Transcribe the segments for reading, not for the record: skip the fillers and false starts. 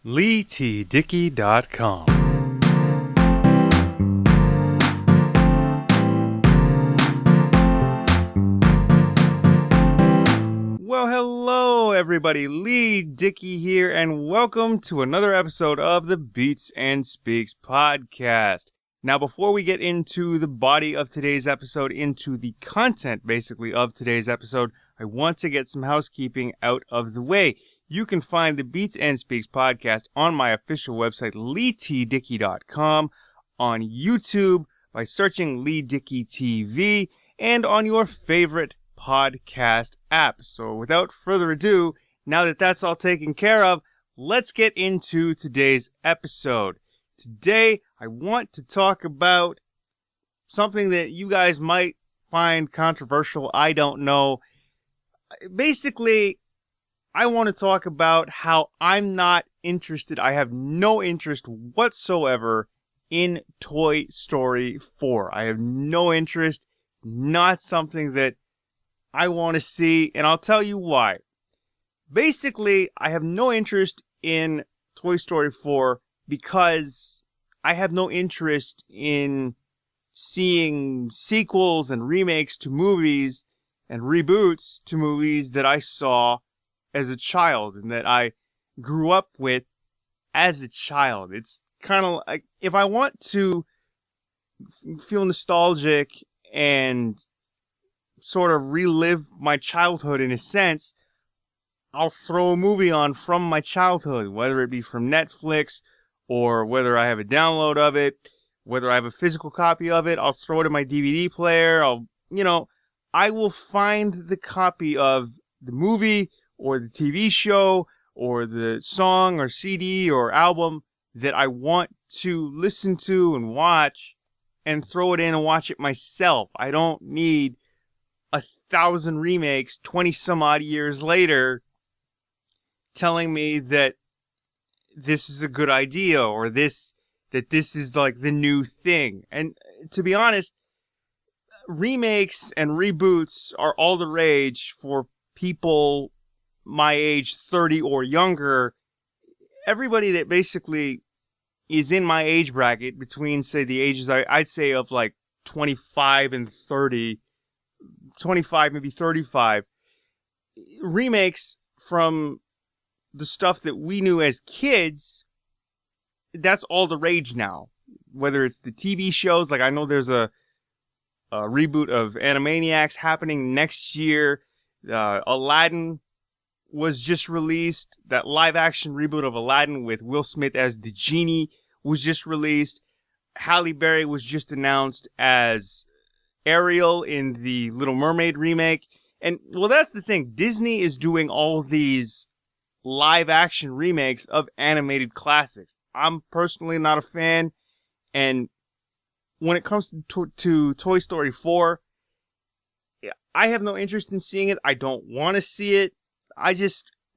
LeighTDickey.com. Well, hello everybody, Leigh Dickey here, and welcome to another episode of the Beats and Speaks podcast. Now, before we get into the body of today's episode, into the content, basically, of today's episode, I want to get some housekeeping out of the way. You can find the Beats and Speaks podcast on my official website, LeighTDickey.com, on YouTube by searching Leigh Dickey TV, and on your favorite podcast app. So without further ado, now that that's all taken care of, let's get into today's episode. Today, I want to talk about something that you guys might find controversial. I don't know. Basically, I want to talk about how I'm not interested. I have no interest whatsoever in Toy Story 4. I have no interest. It's not something that I want to see, and I'll tell you why. Basically, I have no interest in Toy Story 4 because I have no interest in seeing sequels and remakes to movies and reboots to movies that I saw as a child and that I grew up with as a child. It's kind of like, if I want to feel nostalgic and sort of relive my childhood in a sense, I'll throw a movie on from my childhood, whether it be from Netflix or whether I have a download of it, whether I have a physical copy of it. I'll throw it in my DVD player. I will find the copy of the movie or the TV show or the song or CD or album that I want to listen to and watch and throw it in and watch it myself. I don't need 1,000 remakes 20 some odd years later telling me that this is a good idea or that this is like the new thing. And to be honest, remakes and reboots are all the rage for people my age, 30 or younger. Everybody that basically is in my age bracket between, say, the ages I'd say of like 25 and 30, 25, maybe 35, remakes from the stuff that we knew as kids, that's all the rage now. Whether it's the TV shows, like I know there's a reboot of Animaniacs happening next year. Aladdin was just released. That live-action reboot of Aladdin with Will Smith as the genie was just released. Halle Berry was just announced as Ariel in the Little Mermaid remake. And, well, that's the thing. Disney is doing all these live-action remakes of animated classics. I'm personally not a fan. And when it comes to Toy Story 4, I have no interest in seeing it. I don't want to see it.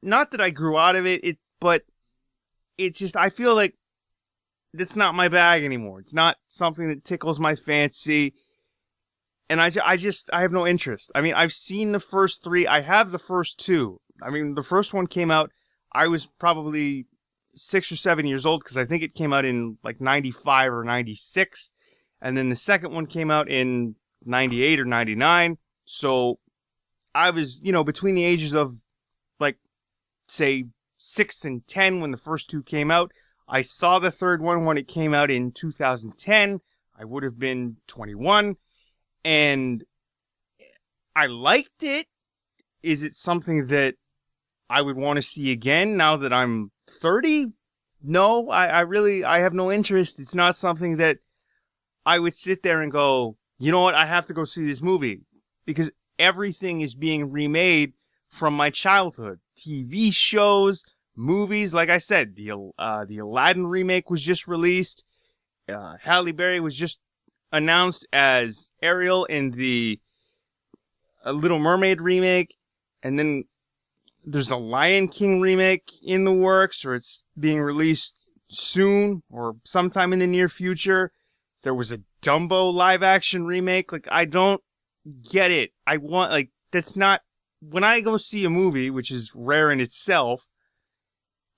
Not that I grew out of it, but it's just, I feel like it's not my bag anymore. It's not something that tickles my fancy. And I have no interest. I mean, I've seen the first three. I have the first two. I mean, the first one came out, I was probably 6 or 7 years old because I think it came out in like 95 or 96. And then the second one came out in 98 or 99. So I was, between the ages of like, say, 6 and 10 when the first two came out. I saw the third one when it came out in 2010. I would have been 21. And I liked it. Is it something that I would want to see again now that I'm 30? No, I have no interest. It's not something that I would sit there and go, you know what, I have to go see this movie. Because everything is being remade from my childhood. TV shows, movies, like I said, the Aladdin remake was just released. Halle Berry was just announced as Ariel in the Little Mermaid remake. And then there's a Lion King remake in the works, or it's being released soon or sometime in the near future. There was a Dumbo live action remake. Like, I don't get it. That's not, when I go see a movie, which is rare in itself,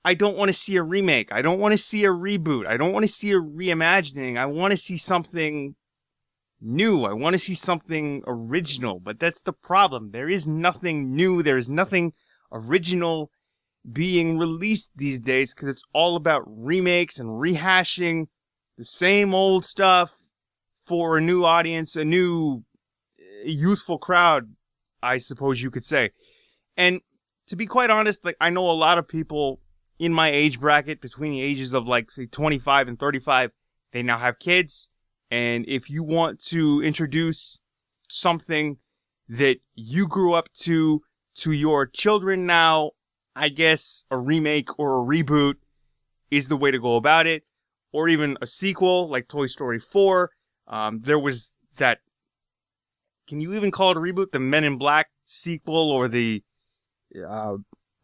I don't want to see a remake. I don't want to see a reboot. I don't want to see a reimagining. I want to see something new. I want to see something original. But that's the problem. There is nothing new. There is nothing original being released these days because it's all about remakes and rehashing the same old stuff for a new audience, a new youthful crowd, I suppose you could say. And to be quite honest, like, I know a lot of people in my age bracket between the ages of, like, say 25 and 35, they now have kids. And if you want to introduce something that you grew up to your children now, I guess a remake or a reboot is the way to go about it. Or even a sequel like Toy Story 4. There was that, can you even call it a reboot? The Men in Black sequel or the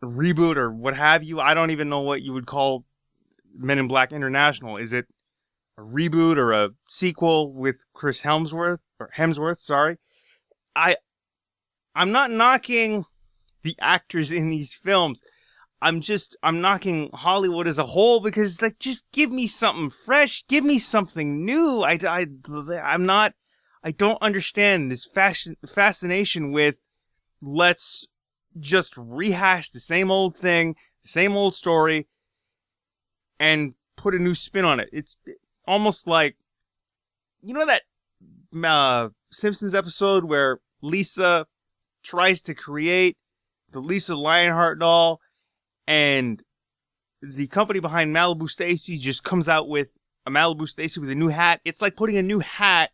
reboot or what have you. I don't even know what you would call Men in Black International. Is it a reboot or a sequel with Chris Hemsworth, sorry. I'm not knocking the actors in these films. I'm knocking Hollywood as a whole because, like, just give me something fresh, give me something new. I don't understand this fascination with let's just rehash the same old thing, the same old story, and put a new spin on it. It's almost like, you know that Simpsons episode where Lisa tries to create the Lisa Lionheart doll, and the company behind Malibu Stacy just comes out with a Malibu Stacy with a new hat. It's like putting a new hat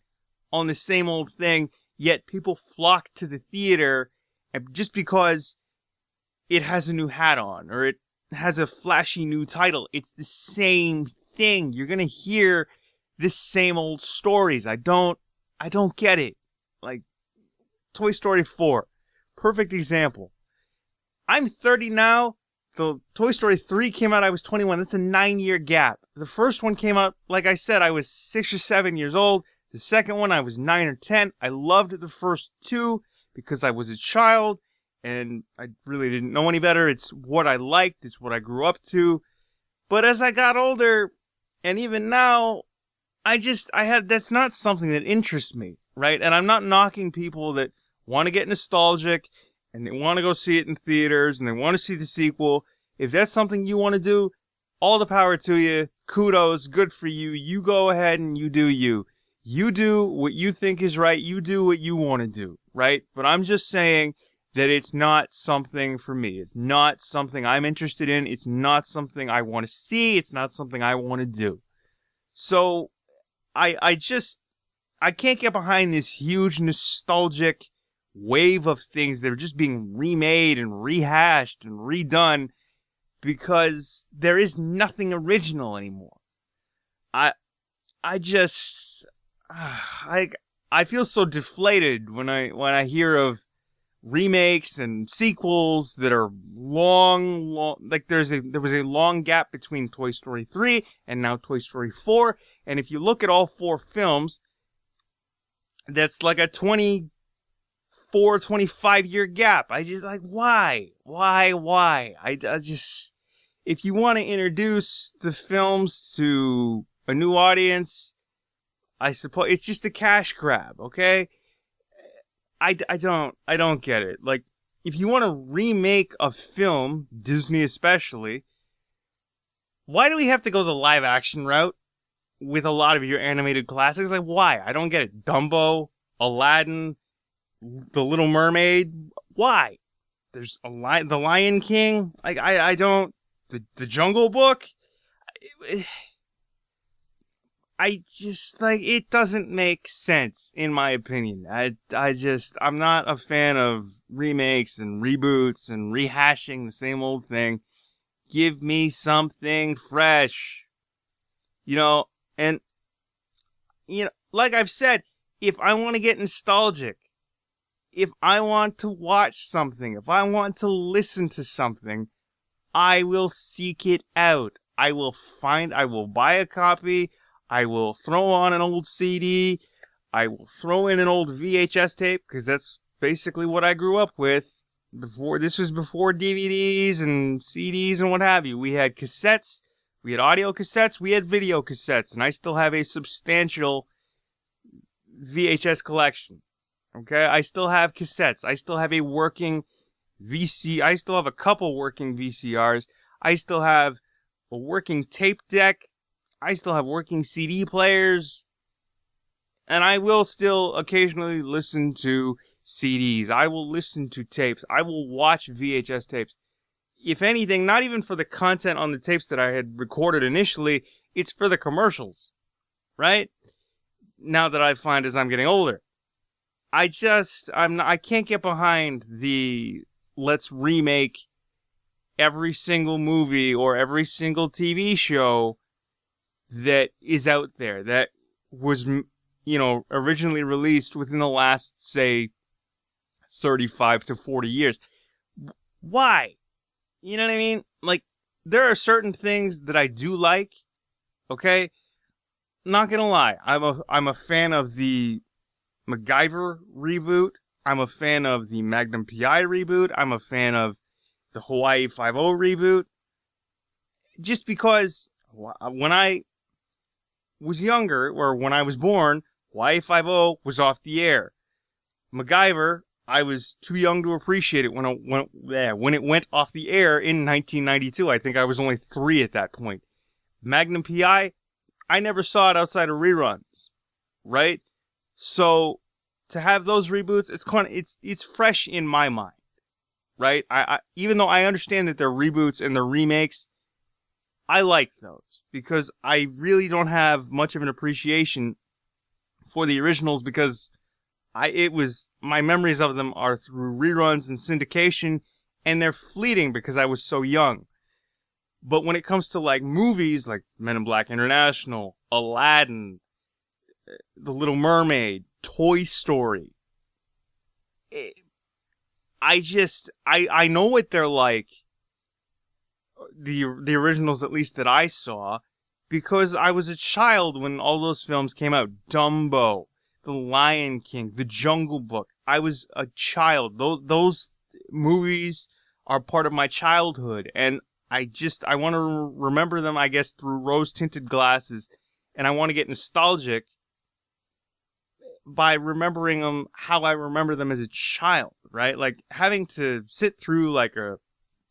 on the same old thing, yet people flock to the theater just because it has a new hat on, or it has a flashy new title. It's the same thing. You're gonna hear the same old stories. I don't get it. Like, Toy Story 4, perfect example. I'm 30 now. The Toy Story 3 came out, I was 21. That's a 9-year gap. The first one came out, like I said, I was 6 or 7 years old. The second one, I was 9 or 10. I loved the first two because I was a child and I really didn't know any better. It's what I liked. It's what I grew up to. But as I got older, and even now, that's not something that interests me, right? And I'm not knocking people that want to get nostalgic and they want to go see it in theaters and they want to see the sequel. If that's something you want to do, all the power to you. Kudos. Good for you. You go ahead and you do you. You do what you think is right. You do what you want to do, right? But I'm just saying that it's not something for me. It's not something I'm interested in. It's not something I want to see. It's not something I want to do. So I can't get behind this huge nostalgic wave of things that are just being remade and rehashed and redone because there is nothing original anymore. I feel so deflated when I hear of remakes and sequels that are long, like there was a long gap between Toy Story 3 and now Toy Story 4. And if you look at all four films, that's like a 25-year gap. I just, like, why? I just, if you want to introduce the films to a new audience, I suppose it's just a cash grab, okay? I don't get it. Like, if you want to remake a film, Disney especially, why do we have to go the live action route with a lot of your animated classics? Like, why? I don't get it. Dumbo, Aladdin, The Little Mermaid. Why? There's The Lion King. Like, I don't. The Jungle Book. I just, like, it doesn't make sense, in my opinion. I'm not a fan of remakes and reboots and rehashing the same old thing. Give me something fresh. And, like I've said, if I want to get nostalgic, if I want to watch something, if I want to listen to something, I will seek it out. I will buy a copy. I will throw on an old CD. I will throw in an old VHS tape, because that's basically what I grew up with. This was before DVDs and CDs and what have you. We had cassettes, we had audio cassettes, we had video cassettes, and I still have a substantial VHS collection. Okay, I still have cassettes. I still have a working I still have a couple working VCRs. I still have a working tape deck. I still have working CD players. And I will still occasionally listen to CDs. I will listen to tapes. I will watch VHS tapes. If anything, not even for the content on the tapes that I had recorded initially, it's for the commercials, right? Now that I find as I'm getting older. I can't get behind the let's remake every single movie or every single TV show that is out there that was, originally released within the last, say, 35 to 40 years. Why? You know what I mean? Like, there are certain things that I do like, okay? Not gonna lie, I'm a fan of the MacGyver reboot. I'm a fan of the Magnum P.I. reboot. I'm a fan of the Hawaii Five-0 reboot. Just because when I was younger, or when I was born, Hawaii Five-0 was off the air. MacGyver, I was too young to appreciate it when it went off the air in 1992. I think I was only 3 at that point. Magnum P.I., I never saw it outside of reruns, right? So to have those reboots, it's fresh in my mind, right? I even though I understand that they're reboots and they're remakes, I like those because I really don't have much of an appreciation for the originals because my memories of them are through reruns and syndication, and they're fleeting because I was so young. But when it comes to like movies like Men in Black International, Aladdin, The Little Mermaid, Toy Story, I know what they're like, the originals at least that I saw, because I was a child when all those films came out. Dumbo, The Lion King, The Jungle Book. I was a child. Those movies are part of my childhood, and I want to remember them, I guess, through rose-tinted glasses, and I want to get nostalgic by remembering them how I remember them as a child, right? Like, having to sit through, like, a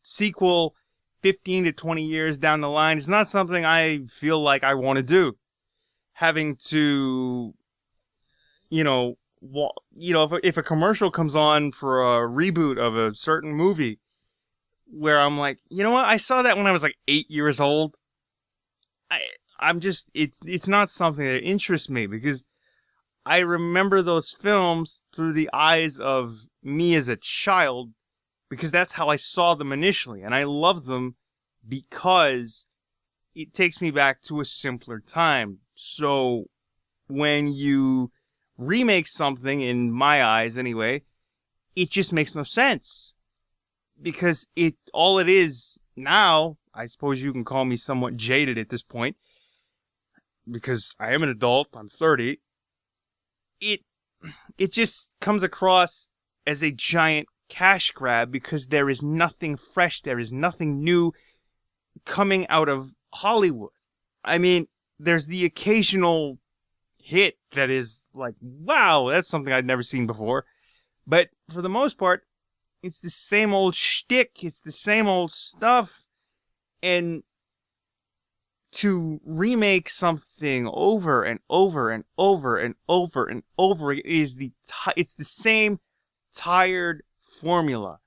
sequel 15 to 20 years down the line is not something I feel like I want to do. Having to, if a commercial comes on for a reboot of a certain movie, where I'm like, you know what? I saw that when I was like 8 years old. It's not something that interests me because I remember those films through the eyes of me as a child because that's how I saw them initially. And I love them because it takes me back to a simpler time. So when you remake something, in my eyes anyway, it just makes no sense. Because all it is now, I suppose you can call me somewhat jaded at this point, because I am an adult, I'm 30, it just comes across as a giant cash grab because there is nothing fresh, there is nothing new coming out of Hollywood. I mean, there's the occasional hit that is like, wow, that's something I'd never seen before. But for the most part, it's the same old shtick. It's the same old stuff. And to remake something over and over and over and over and over, it's the same tired formula.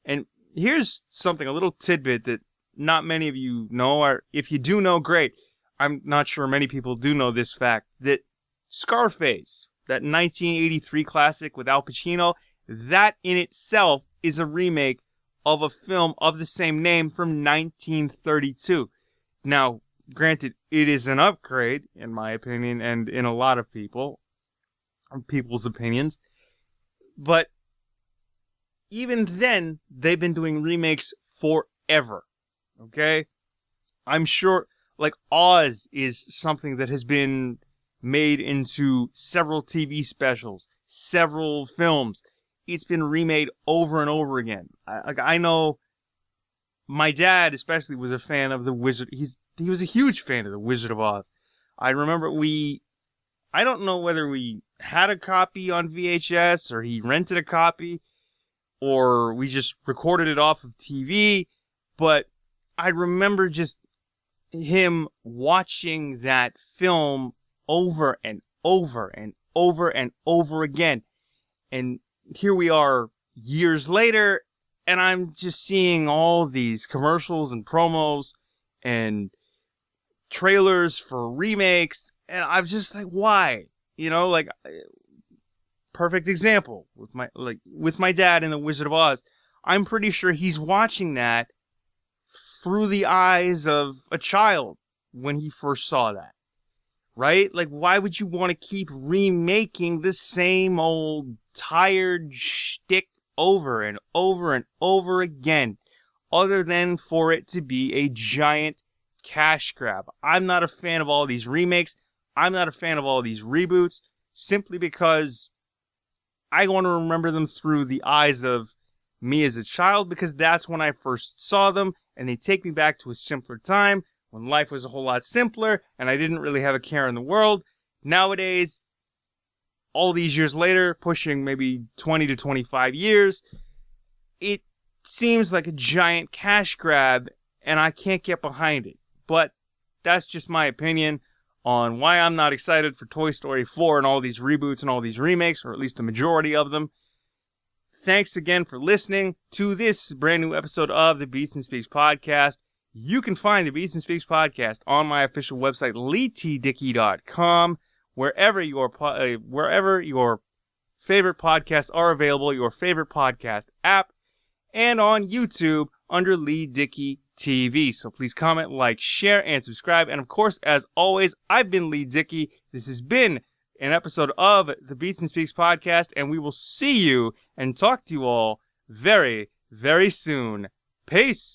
And here's something, a little tidbit that not many of you know, or if you do know, great. I'm not sure many people do know this fact, that Scarface, that 1983 classic with Al Pacino, that in itself is a remake of a film of the same name from 1932. Now, granted, it is an upgrade, in my opinion, and in a lot of people's opinions. But even then, they've been doing remakes forever. Okay? I'm sure, like, Oz is something that has been made into several TV specials, several films. it's been remade over and over again. I know my dad especially was a fan of the Wizard. He was a huge fan of the Wizard of Oz. I remember I don't know whether we had a copy on VHS or he rented a copy or we just recorded it off of TV, but I remember just him watching that film over and over and over and over again. And here we are years later, and I'm just seeing all these commercials and promos and trailers for remakes, and I'm just like, why? You know, like, perfect example with my dad in The Wizard of Oz. I'm pretty sure he's watching that through the eyes of a child when he first saw that. Right? Like, why would you want to keep remaking the same old tired shtick over and over and over again, other than for it to be a giant cash grab? I'm not a fan of all these remakes. I'm not a fan of all these reboots, simply because I want to remember them through the eyes of me as a child, because that's when I first saw them, and they take me back to a simpler time when life was a whole lot simpler and I didn't really have a care in the world. Nowadays, all these years later, pushing maybe 20 to 25 years, it seems like a giant cash grab, and I can't get behind it. But that's just my opinion on why I'm not excited for Toy Story 4 and all these reboots and all these remakes, or at least the majority of them. Thanks again for listening to this brand new episode of the Beats and Speaks podcast. You can find the Beats and Speaks podcast on my official website, LeighTDickey.com, wherever your favorite podcasts are available, your favorite podcast app, and on YouTube under Leigh Dickey TV. So please comment, like, share, and subscribe. And of course, as always, I've been Leigh Dickey. This has been an episode of the Beats and Speaks podcast, and we will see you and talk to you all very, very soon. Peace!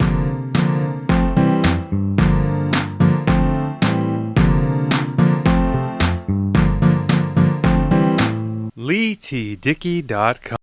LeighTDickey.com